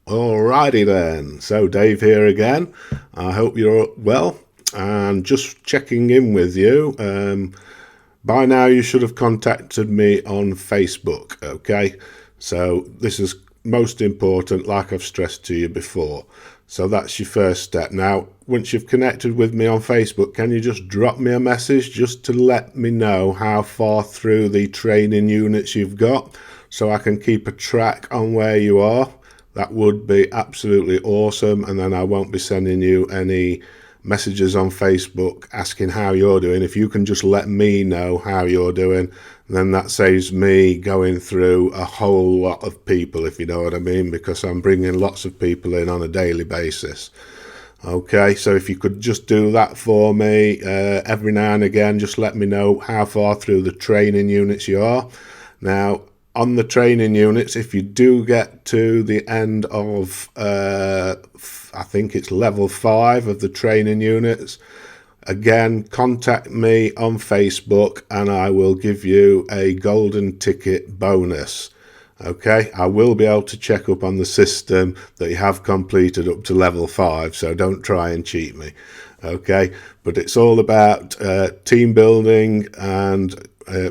Alrighty then, so Dave here again. I hope you're well, and just checking in with you. By now you should have contacted me on Facebook, okay? So this is most important, like I've stressed to you before. So that's your first step. Now, once you've connected with me on Facebook, can you just drop me a message just to let me know how far through the training units you've got, so I can keep a track on where you are? That would be absolutely awesome, and then I won't be sending you any messages on Facebook asking how you're doing. If you can just let me know how you're doing, then that saves me going through a whole lot of people, if you know what I mean, because I'm bringing lots of people in on a daily basis. Okay, so if you could just do that for me every now and again, just let me know how far through the training units you are. Now, on the training units, if you do get to the end of, I think it's level 5 of the training units, again, contact me on Facebook and I will give you a golden ticket bonus. Okay, I will be able to check up on the system that you have completed up to level 5, so don't try and cheat me. Okay, but it's all about team building and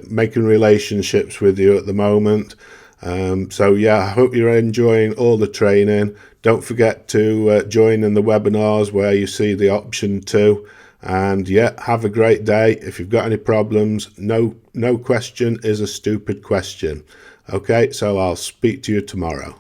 making relationships with you at the moment. So yeah, I hope you're enjoying all the training. Don't forget to join in the webinars where you see the option to. And yeah, have a great day. If you've got any problems, no question is a stupid question. Okay, so I'll speak to you tomorrow.